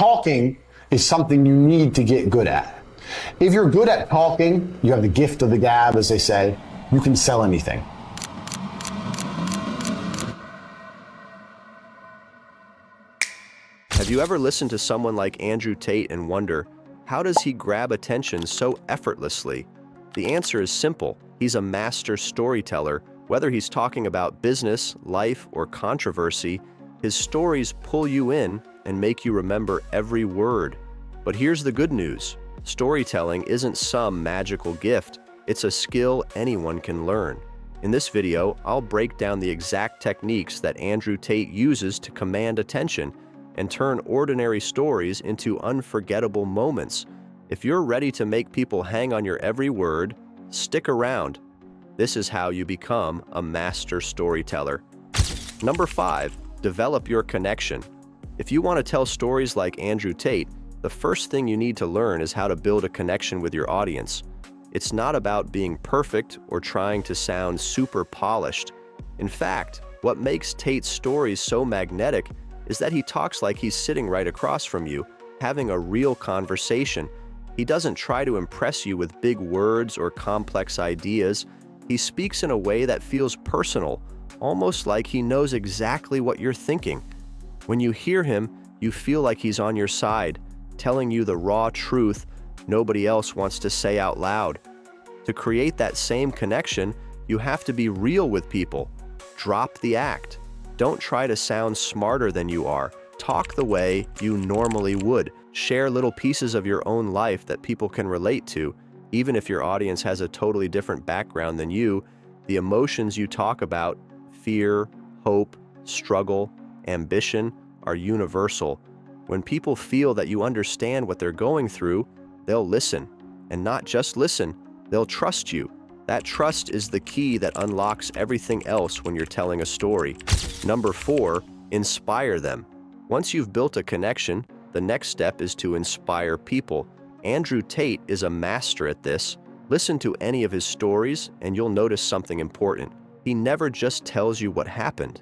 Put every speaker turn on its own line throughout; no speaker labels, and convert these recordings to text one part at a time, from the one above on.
talking is something you need to get good at. If you're good at talking, you have the gift of the gab, as they say, you can sell anything.
Have you ever listened to someone like Andrew Tate and wonder, how does he grab attention so effortlessly? The answer is simple. He's a master storyteller. Whether he's talking about business, life, or controversy, his stories pull you in and make you remember every word. But here's the good news. Storytelling isn't some magical gift. It's a skill anyone can learn. In this video, I'll break down the exact techniques that Andrew Tate uses to command attention and turn ordinary stories into unforgettable moments. If you're ready to make people hang on your every word, stick around. This is how you become a master storyteller. Number 5, develop your connection. If you want to tell stories like Andrew Tate, the first thing you need to learn is how to build a connection with your audience. It's not about being perfect or trying to sound super polished. In fact, what makes Tate's stories so magnetic is that he talks like he's sitting right across from you, having a real conversation. He doesn't try to impress you with big words or complex ideas. He speaks in a way that feels personal, almost like he knows exactly what you're thinking. When you hear him, you feel like he's on your side, telling you the raw truth nobody else wants to say out loud. To create that same connection, you have to be real with people. Drop the act. Don't try to sound smarter than you are. Talk the way you normally would. Share little pieces of your own life that people can relate to. Even if your audience has a totally different background than you, the emotions you talk about, fear, hope, struggle, ambition, are universal. When people feel that you understand what they're going through, they'll listen. And not just listen, they'll trust you. That trust is the key that unlocks everything else when you're telling a story. Number 4, inspire them. Once you've built a connection, the next step is to inspire people. Andrew Tate is a master at this. Listen to any of his stories and you'll notice something important. He never just tells you what happened.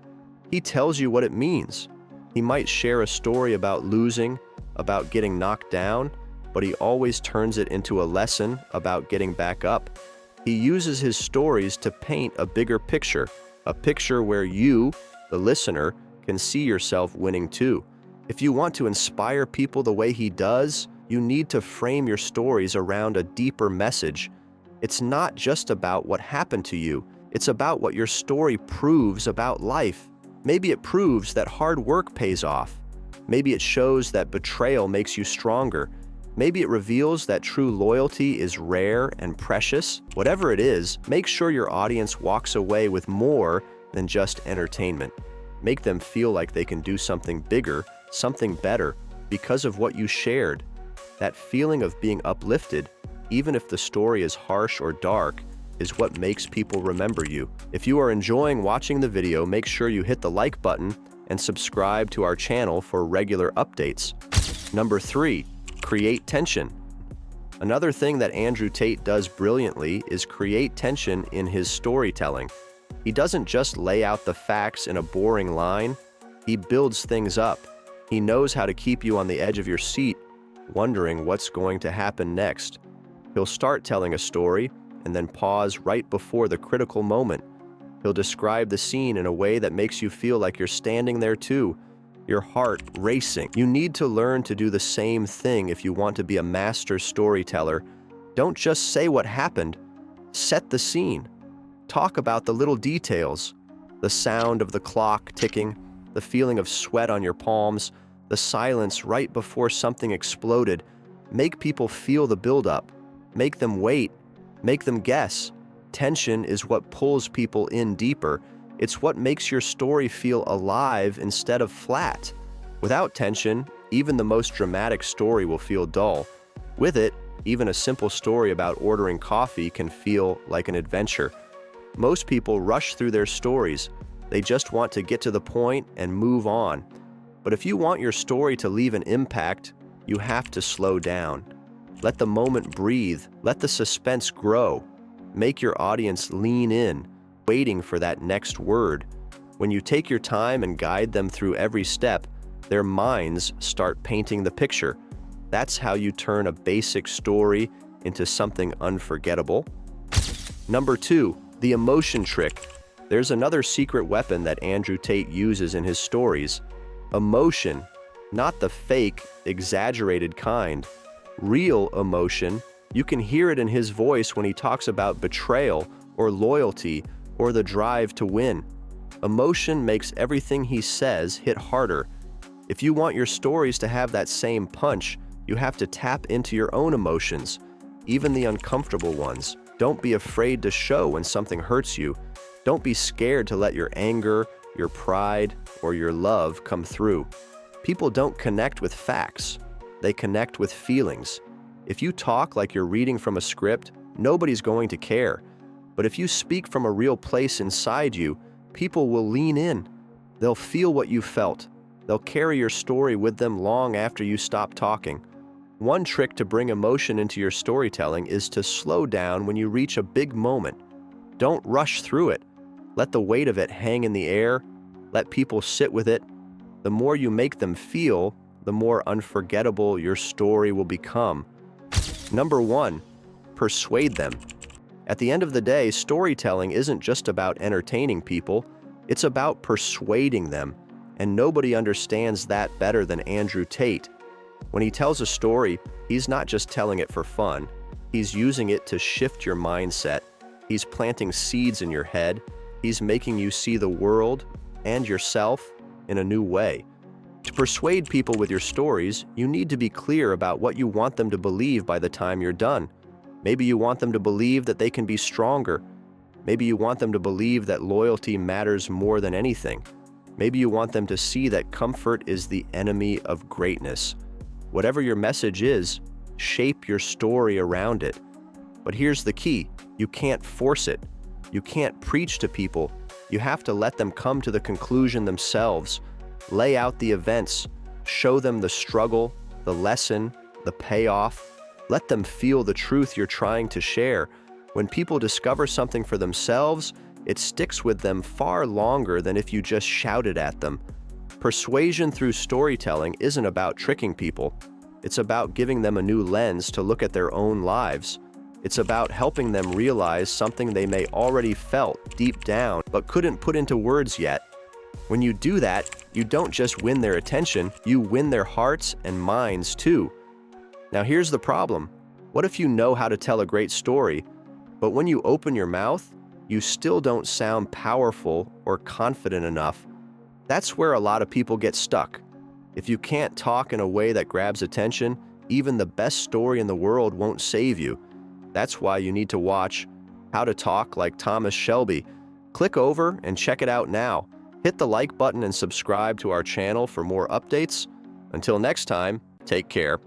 He tells you what it means. He might share a story about losing, about getting knocked down, but he always turns it into a lesson about getting back up. He uses his stories to paint a bigger picture, a picture where you, the listener, can see yourself winning too. If you want to inspire people the way he does, you need to frame your stories around a deeper message. It's not just about what happened to you, it's about what your story proves about life. Maybe it proves that hard work pays off. Maybe it shows that betrayal makes you stronger. Maybe it reveals that true loyalty is rare and precious. Whatever it is, make sure your audience walks away with more than just entertainment. Make them feel like they can do something bigger, something better, because of what you shared. That feeling of being uplifted, even if the story is harsh or dark, is what makes people remember you. If you are enjoying watching the video, make sure you hit the like button and subscribe to our channel for regular updates. Number 3, create tension. Another thing that Andrew Tate does brilliantly is create tension in his storytelling. He doesn't just lay out the facts in a boring line, he builds things up. He knows how to keep you on the edge of your seat, wondering what's going to happen next. He'll start telling a story and then pause right before the critical moment. He'll describe the scene in a way that makes you feel like you're standing there too, your heart racing. You need to learn to do the same thing if you want to be a master storyteller. Don't just say what happened, set the scene. Talk about the little details, the sound of the clock ticking, the feeling of sweat on your palms, the silence right before something exploded. Make people feel the buildup. Make them wait. Make them guess. Tension is what pulls people in deeper. It's what makes your story feel alive instead of flat. Without tension, even the most dramatic story will feel dull. With it, even a simple story about ordering coffee can feel like an adventure. Most people rush through their stories. They just want to get to the point and move on. But if you want your story to leave an impact, you have to slow down. Let the moment breathe. Let the suspense grow. Make your audience lean in, waiting for that next word. When you take your time and guide them through every step, Their minds start painting the picture. That's how you turn a basic story into something unforgettable. Number 2, the emotion trick. There's another secret weapon that Andrew Tate uses in his stories. Emotion, not the fake, exaggerated kind. Real emotion. You can hear it in his voice when he talks about betrayal or loyalty or the drive to win. Emotion makes everything he says hit harder. If you want your stories to have that same punch, you have to tap into your own emotions, even the uncomfortable ones. Don't be afraid to show when something hurts you. Don't be scared to let your anger, your pride, or your love come through. People don't connect with facts. They connect with feelings. If you talk like you're reading from a script, nobody's going to care. But if you speak from a real place inside you, people will lean in. They'll feel what you felt. They'll carry your story with them long after you stop talking. One trick to bring emotion into your storytelling is to slow down when you reach a big moment. Don't rush through it. Let the weight of it hang in the air. Let people sit with it. The more you make them feel, the more unforgettable your story will become. Number 1, persuade them. At the end of the day, storytelling isn't just about entertaining people, it's about persuading them, and nobody understands that better than Andrew Tate. When he tells a story, he's not just telling it for fun, he's using it to shift your mindset. He's planting seeds in your head. He's making you see the world and yourself in a new way. To persuade people with your stories, you need to be clear about what you want them to believe by the time you're done. Maybe you want them to believe that they can be stronger. Maybe you want them to believe that loyalty matters more than anything. Maybe you want them to see that comfort is the enemy of greatness. Whatever your message is, shape your story around it. But here's the key: you can't force it. You can't preach to people. You have to let them come to the conclusion themselves. Lay out the events. Show them the struggle, the lesson, the payoff. Let them feel the truth you're trying to share. When people discover something for themselves, it sticks with them far longer than if you just shouted at them. Persuasion through storytelling isn't about tricking people. It's about giving them a new lens to look at their own lives. It's about helping them realize something they may already felt deep down but couldn't put into words yet. When you do that, you don't just win their attention, you win their hearts and minds too. Now here's the problem. What if you know how to tell a great story, but when you open your mouth, you still don't sound powerful or confident enough? That's where a lot of people get stuck. If you can't talk in a way that grabs attention, even the best story in the world won't save you. That's why you need to watch How to Talk Like Thomas Shelby. Click over and check it out now. Hit the like button and subscribe to our channel for more updates. Until next time, take care.